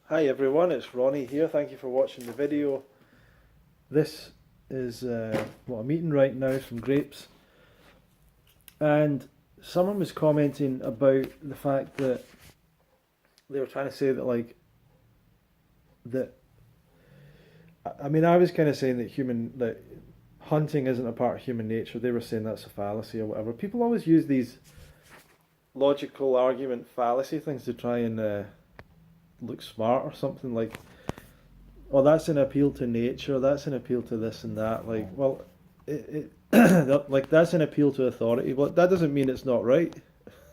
Hi everyone, it's Ronnie here. Thank you for watching the video. This is what I'm eating right now, some grapes. And someone was commenting about the fact that they were trying to say that that I was kind of saying that hunting isn't a part of human nature. They were saying that's a fallacy or whatever. People always use these logical argument fallacy things to try and look smart or something like, oh, that's an appeal to nature, that's an appeal to this and that. Like, well, like that's an appeal to authority. Well, that doesn't mean it's not right,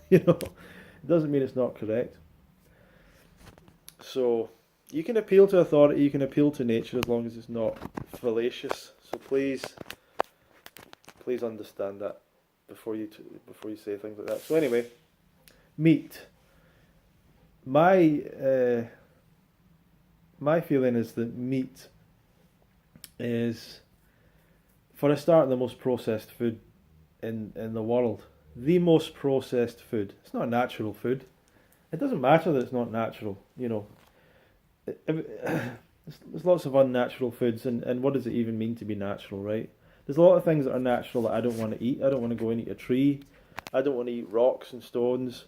you know. It doesn't mean it's not correct. So you can appeal to authority, you can appeal to nature as long as it's not fallacious. So please understand that before you say things like that. So anyway, meat. My my feeling is that meat is, for a start, the most processed food in the world. The most processed food. It's not natural food. It doesn't matter that it's not natural, you know. There's lots of unnatural foods, and what does it even mean to be natural, right? There's a lot of things that are natural that I don't want to eat. I don't want to go and eat a tree. I don't want to eat rocks and stones.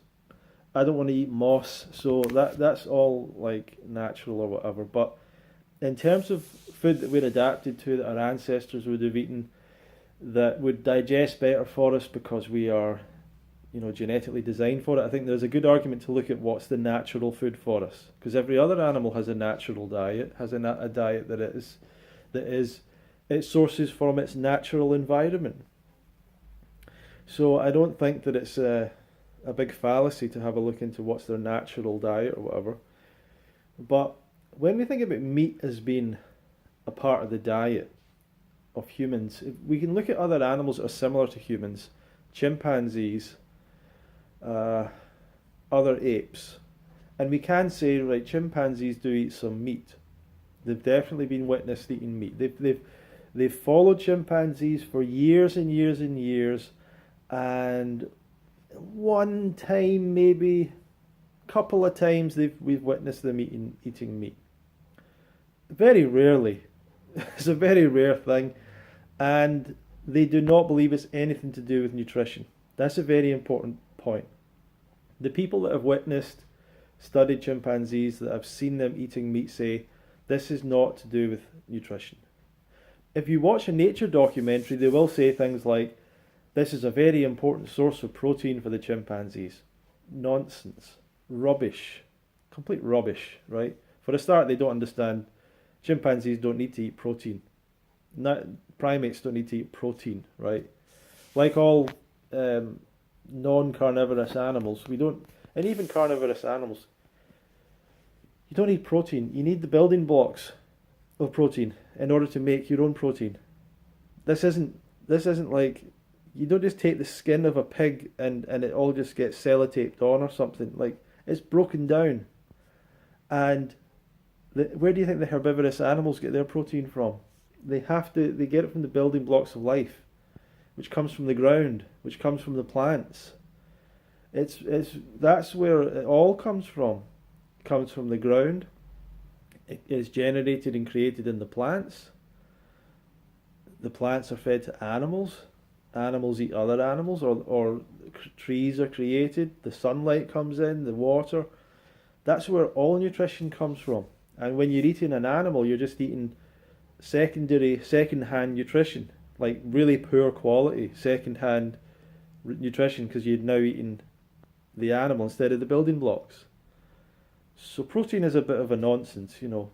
I don't want to eat moss. So that's all like natural or whatever. But in terms of food that we're adapted to, that our ancestors would have eaten, that would digest better for us because we are, you know, genetically designed for it, I think there's a good argument to look at what's the natural food for us, because every other animal has a natural diet, has a diet that it sources from its natural environment. So I don't think that it's a big fallacy to have a look into what's their natural diet or whatever. But when we think about meat as being a part of the diet of humans, we can look at other animals that are similar to humans, chimpanzees, other apes, and we can say, right, chimpanzees do eat some meat. They've definitely been witnessed eating meat. They've followed chimpanzees for years and years and years, and one time, maybe couple of times, we've witnessed them eating meat. Very rarely. It's a very rare thing, and they do not believe it's anything to do with nutrition. That's a very important point. The people that have witnessed, studied chimpanzees, that have seen them eating meat, say this is not to do with nutrition. If you watch a nature documentary, they will say things like, this is a very important source of protein for the chimpanzees. Nonsense. Rubbish. Complete rubbish, right? For a start, they don't understand chimpanzees don't need to eat protein. Primates don't need to eat protein, right? Like all non-carnivorous animals, we don't, and even carnivorous animals, you don't need protein. You need the building blocks of protein in order to make your own protein. This isn't like, you don't just take the skin of a pig and it all just gets sellotaped on or something. Like, it's broken down. And where do you think the herbivorous animals get their protein from? They get it from the building blocks of life, which comes from the ground, which comes from the plants. That's where it all comes from. It comes from the ground. It is generated and created in the plants. The plants are fed to animals. Animals eat other animals, or trees are created. The sunlight comes in, the water. That's where all nutrition comes from. And when you're eating an animal, you're just eating second-hand nutrition, like really poor quality second-hand nutrition, because you'd now eaten the animal instead of the building blocks. So protein is a bit of a nonsense, you know,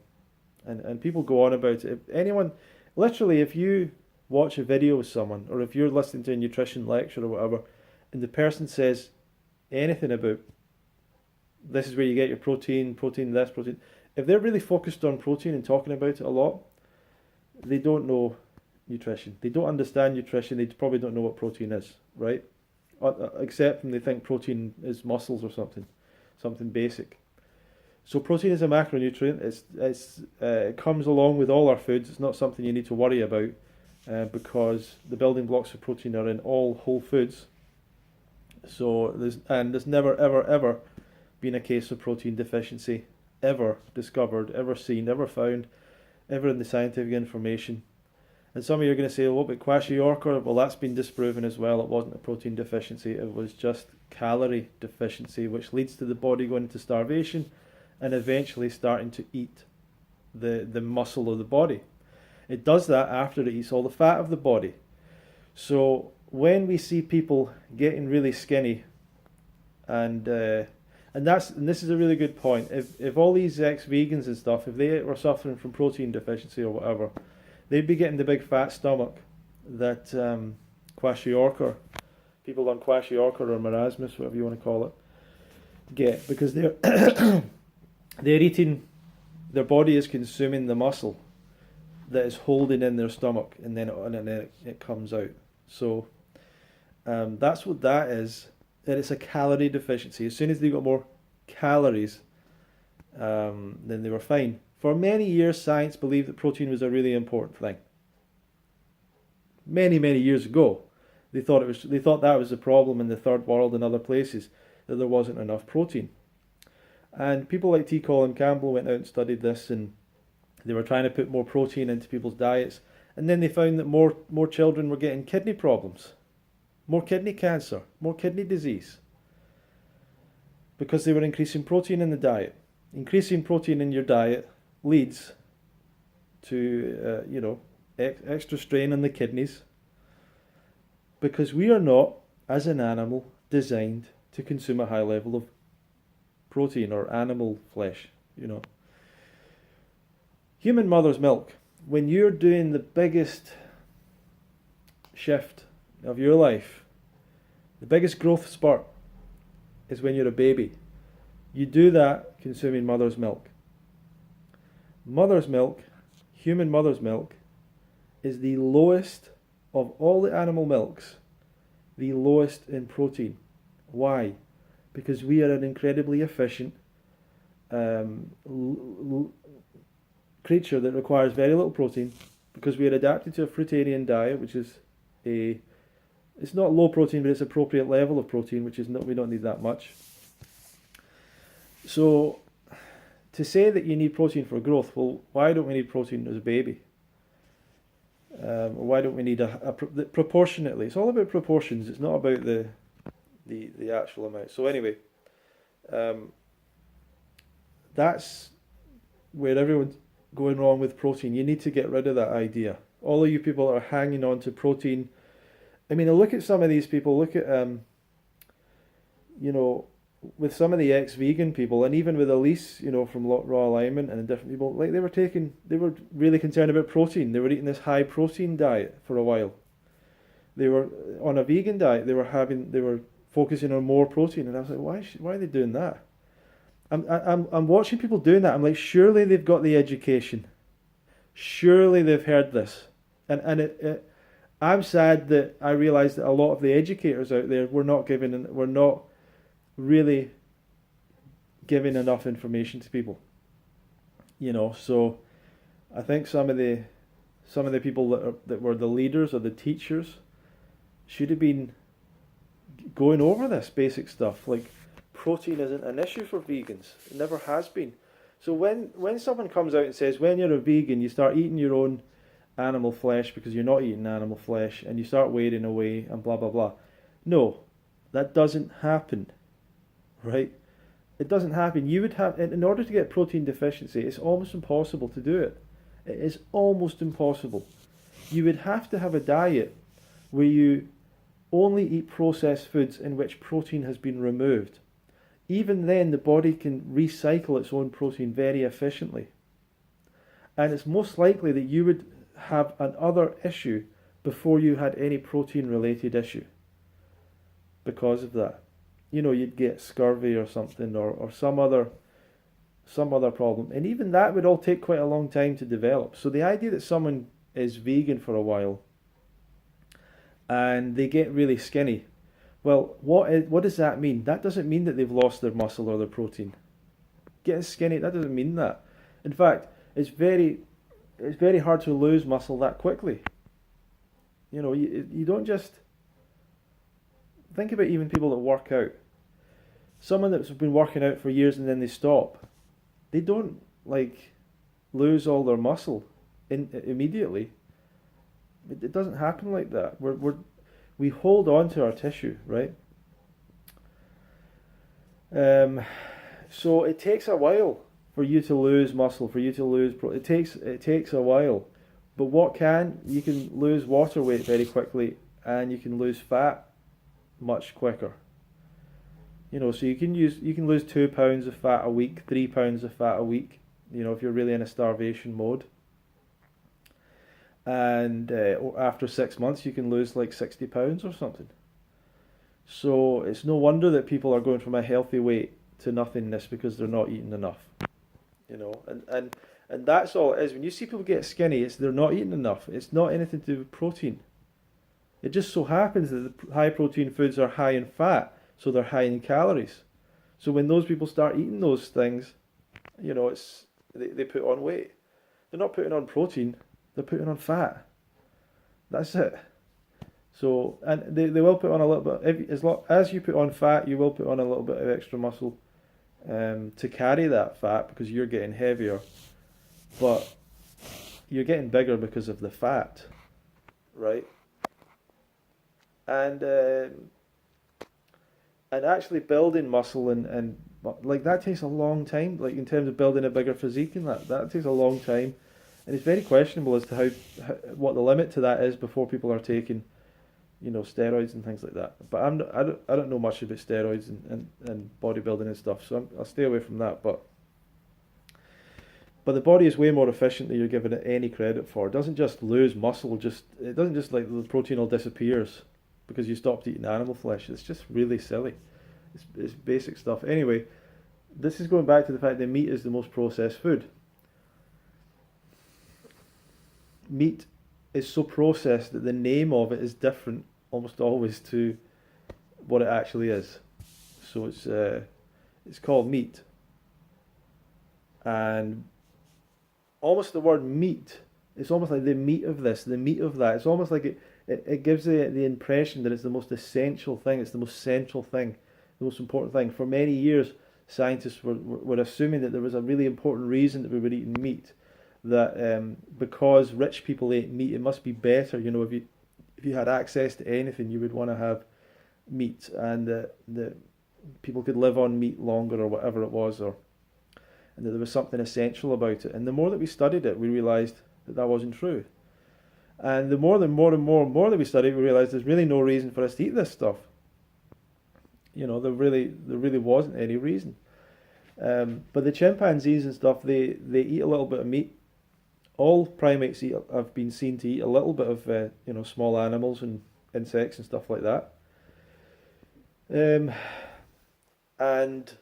and people go on about it. If you watch a video with someone, or if you're listening to a nutrition lecture or whatever, and the person says anything about, this is where you get your protein, this, protein. If they're really focused on protein and talking about it a lot, they don't know nutrition. They don't understand nutrition. They probably don't know what protein is, right? Except when they think protein is muscles or something basic. So protein is a macronutrient. It comes along with all our foods. It's not something you need to worry about, because the building blocks of protein are in all whole foods. So there's never ever ever been a case of protein deficiency ever discovered, ever seen, ever found, ever in the scientific information. And some of you are going to say, well, what about kwashiorkor? Well, that's been disproven as well. It wasn't a protein deficiency. It was just calorie deficiency, which leads to the body going into starvation and eventually starting to eat the muscle of the body. It does that after it eats all the fat of the body. So when we see people getting really skinny, and this is a really good point. If all these ex-vegans and stuff, if they were suffering from protein deficiency or whatever, they'd be getting the big fat stomach that kwashiorkor, people on kwashiorkor or marasmus, whatever you want to call it, get, because they're they're eating, their body is consuming the muscle that is holding in their stomach, and then it comes out. So that's what that is. And it's a calorie deficiency. As soon as they got more calories, then they were fine. For many years, science believed that protein was a really important thing. Many, many years ago, they thought that was the problem in the third world and other places, that there wasn't enough protein. And people like T. Colin Campbell went out and studied this, and they were trying to put more protein into people's diets, and then they found that more children were getting kidney problems, more kidney cancer, more kidney disease, because they were increasing protein in the diet. Increasing protein in your diet leads to extra strain on the kidneys, because we are not, as an animal, designed to consume a high level of protein or animal flesh. Human mother's milk, when you're doing the biggest shift of your life, the biggest growth spurt is when you're a baby. You do that consuming mother's milk. Mother's milk, human mother's milk, is the lowest of all the animal milks, the lowest in protein. Why? Because we are an incredibly efficient creature that requires very little protein, because we are adapted to a fruitarian diet, which is it's not low protein, but it's appropriate level of protein, which is not, we don't need that much. So to say that you need protein for growth, well, why don't we need protein as a baby? Why don't we need proportionately? It's all about proportions. It's not about the actual amount. So anyway, that's where everyone's going wrong with protein. You need to get rid of that idea. All of you people are hanging on to protein. I mean, look at some of these people. Look at with some of the ex-vegan people, and even with Elise, from Raw Alignment and different people, like they were really concerned about protein. They were eating this high protein diet for a while. They were on a vegan diet. They were focusing on more protein, and I was like, why are they doing that? I'm watching people doing that. I'm like, surely they've got the education. Surely they've heard this, and I'm sad that I realised that a lot of the educators out there were not really giving enough information to people. So I think some of the people that were the leaders or the teachers should have been going over this basic stuff. Like, protein isn't an issue for vegans. It never has been. So when someone comes out and says, when you're a vegan, you start eating your own animal flesh because you're not eating animal flesh, and you start wading away and blah, blah, blah. No, that doesn't happen, right? It doesn't happen. You would have, in order to get protein deficiency, it's almost impossible to do it. It is almost impossible. You would have to have a diet where you only eat processed foods in which protein has been removed. Even then, the body can recycle its own protein very efficiently. And it's most likely that you would have another issue before you had any protein-related issue because of that. You'd get scurvy or something, or some other problem. And even that would all take quite a long time to develop. So the idea that someone is vegan for a while and they get really skinny, well, what does that mean? That doesn't mean that they've lost their muscle or their protein. Getting skinny, that doesn't mean that. In fact, it's very hard to lose muscle that quickly. You don't just think about even people that work out. Someone that's been working out for years and then they stop. they don't like lose all their muscle immediately. It doesn't happen like that. We hold on to our tissue, right? Um, so it takes a while for you to lose muscle, for you to lose it takes a while. But you can lose water weight very quickly, and you can lose fat much quicker. So you can lose 2 pounds of fat a week, 3 pounds of fat a week. If you're really in a starvation mode, and after 6 months you can lose like 60 pounds or something. So it's no wonder that people are going from a healthy weight to nothingness because they're not eating enough. And that's all it is. When you see people get skinny, it's they're not eating enough. It's not anything to do with protein. It just so happens that the high protein foods are high in fat, so they're high in calories. So when those people start eating those things, they put on weight. They're not putting on protein, they're putting on fat. That's it. So, and they will put on a little bit, as you put on fat, you will put on a little bit of extra muscle to carry that fat because you're getting heavier. But you're getting bigger because of the fat, right? And actually building muscle and like that takes a long time. Like in terms of building a bigger physique, and that takes a long time, and it's very questionable as to what the limit to that is before people are taking, steroids and things like that. But I don't know much about steroids and bodybuilding and stuff, so I'll stay away from that. But the body is way more efficient than you're giving it any credit for. It doesn't just lose muscle, it doesn't just like the protein all disappears because you stopped eating animal flesh. It's just really silly. It's basic stuff. Anyway, this is going back to the fact that meat is the most processed food. Meat is so processed that the name of it is different almost always to what it actually is. So it's called meat. And almost the word meat, it's almost like the meat of this, the meat of that. It's almost like it gives the impression that it's the most essential thing, it's the most central thing, the most important thing. For many years, scientists were assuming that there was a really important reason that we were eating meat, that because rich people ate meat, it must be better. If you had access to anything, you would want to have meat, and that people could live on meat longer or whatever it was, and that there was something essential about it. And the more that we studied it, we realised that wasn't true. And the more that we studied, we realised there's really no reason for us to eat this stuff. There really wasn't any reason. But the chimpanzees and stuff, they eat a little bit of meat. All primates have been seen to eat a little bit of small animals and insects and stuff like that. And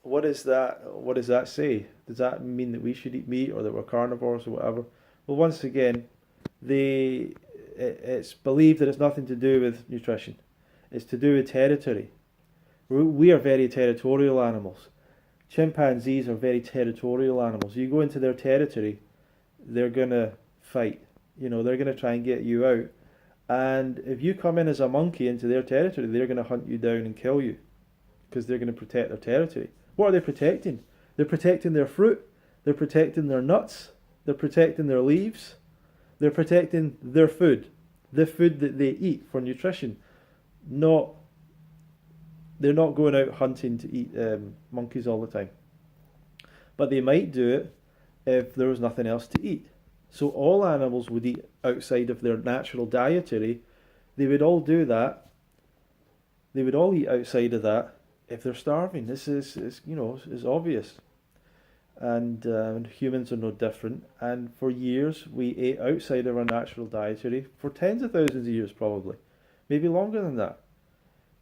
what is that? What does that say? Does that mean that we should eat meat or that we're carnivores or whatever? Well, once again, it's believed that it's nothing to do with nutrition. It's to do with territory. We are very territorial animals. Chimpanzees are very territorial animals. You go into their territory, they're gonna fight. They're gonna try and get you out. And if you come in as a monkey into their territory, they're gonna hunt you down and kill you because they're gonna protect their territory. What are they protecting? They're protecting their fruit. They're protecting their nuts. They're protecting their leaves. They're protecting their food, the food that they eat for nutrition. They're not going out hunting to eat monkeys all the time. But they might do it if there was nothing else to eat. So all animals would eat outside of their natural dietary. They would all do that. They would all eat outside of that if they're starving. This is obvious. And humans are no different. And for years we ate outside of our natural dietary, for tens of thousands of years probably, maybe longer than that,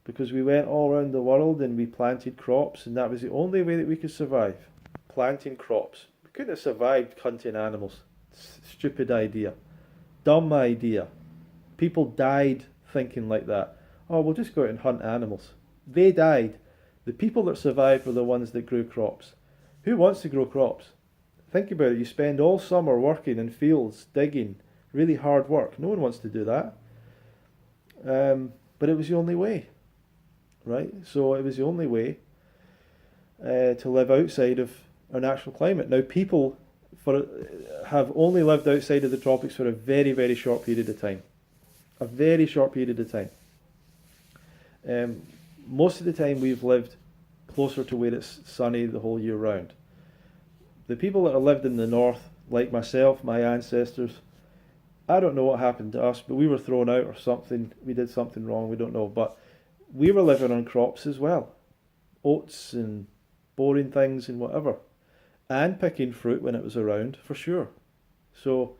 because we went all around the world and we planted crops, and that was the only way that we could survive, planting crops. We couldn't have survived hunting animals. Stupid idea, dumb idea. People died thinking like that. Oh, we'll just go out and hunt animals. They died. The people that survived were the ones that grew crops. Who wants to grow crops? Think about it. You spend all summer working in fields, digging, really hard work. No one wants to do that. But it was the only way, right? So it was the only way to live outside of our natural climate. Now, people have only lived outside of the tropics for a very, very short period of time. A very short period of time. Most of the time we've lived closer to where it's sunny the whole year round. The people that have lived in the north, like myself, my ancestors, I don't know what happened to us, but we were thrown out or something. We did something wrong, we don't know. But we were living on crops as well. Oats and boring things and whatever. And picking fruit when it was around, for sure. So,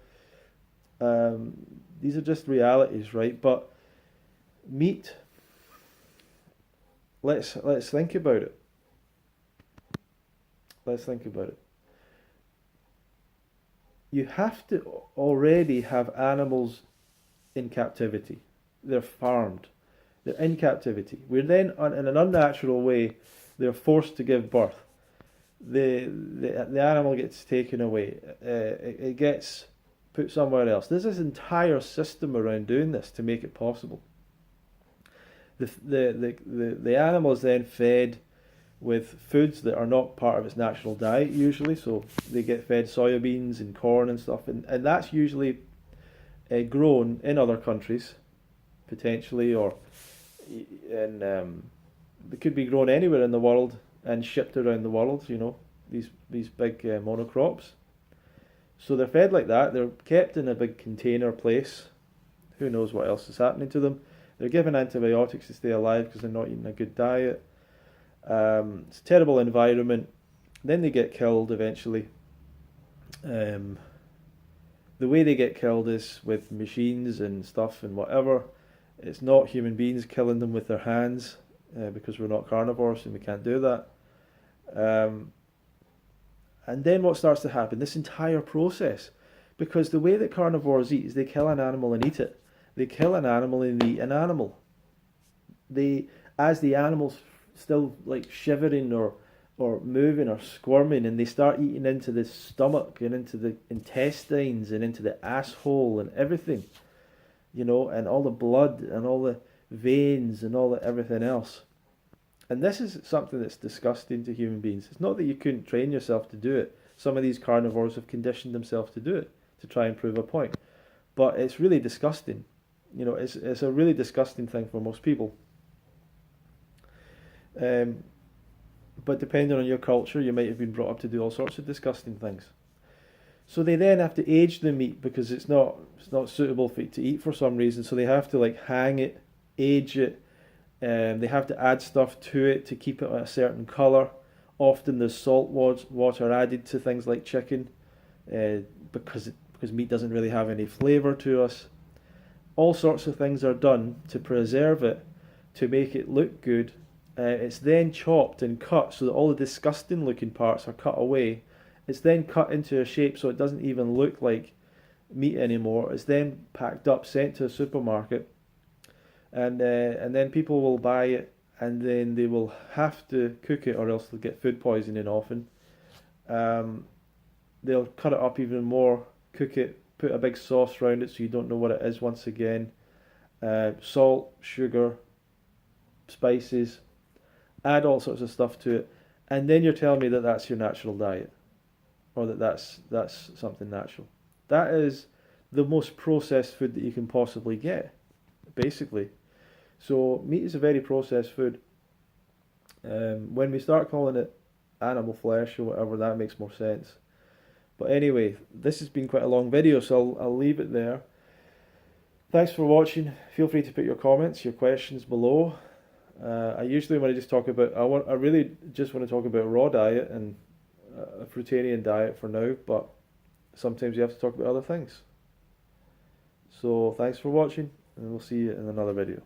these are just realities, right? But meat, let's think about it. Let's think about it. You have to already have animals in captivity. They're farmed. They're in captivity. We're then, in an unnatural way, they're forced to give birth. The animal gets taken away. It gets put somewhere else. There's this entire system around doing this to make it possible. The animal is then fed with foods that are not part of its natural diet usually, so they get fed soybeans and corn and stuff, and that's usually grown in other countries, potentially, or it could be grown anywhere in the world and shipped around the world, these big monocrops. So they're fed like that, they're kept in a big container place, who knows what else is happening to them. They're given antibiotics to stay alive because they're not eating a good diet. It's a terrible environment. Then they get killed eventually. The way they get killed is with machines and stuff and whatever. It's not human beings killing them with their hands because we're not carnivores and we can't do that. And then what starts to happen? This entire process. Because the way that carnivores eat is they kill an animal and eat it. They kill an animal and eat an animal. As the animal's still like shivering or moving or squirming, and they start eating into the stomach and into the intestines and into the asshole and everything, and all the blood and all the veins and all the everything else. And this is something that's disgusting to human beings. It's not that you couldn't train yourself to do it. Some of these carnivores have conditioned themselves to do it to try and prove a point. But it's really disgusting. It's a really disgusting thing for most people. But depending on your culture, you might have been brought up to do all sorts of disgusting things. So they then have to age the meat because it's not suitable for it to eat for some reason. So they have to hang it, age it. They have to add stuff to it to keep it a certain colour. Often there's salt water added to things like chicken because meat doesn't really have any flavour to us. All sorts of things are done to preserve it, to make it look good. It's then chopped and cut so that all the disgusting looking parts are cut away. It's then cut into a shape so it doesn't even look like meat anymore. It's then packed up, sent to a supermarket, and then people will buy it, and then they will have to cook it or else they'll get food poisoning often. They'll cut it up even more, cook it, put a big sauce around it so you don't know what it is once again. Salt, sugar, spices, add all sorts of stuff to it, and then you're telling me that that's your natural diet, or that's something natural. That is the most processed food that you can possibly get, basically. So meat is a very processed food. When we start calling it animal flesh or whatever, that makes more sense. But anyway, this has been quite a long video, so I'll leave it there. Thanks for watching. Feel free to put your comments, your questions below. I usually want to just talk about, I really just want to talk about raw diet and a fruitarian diet for now, but sometimes you have to talk about other things. So thanks for watching, and we'll see you in another video.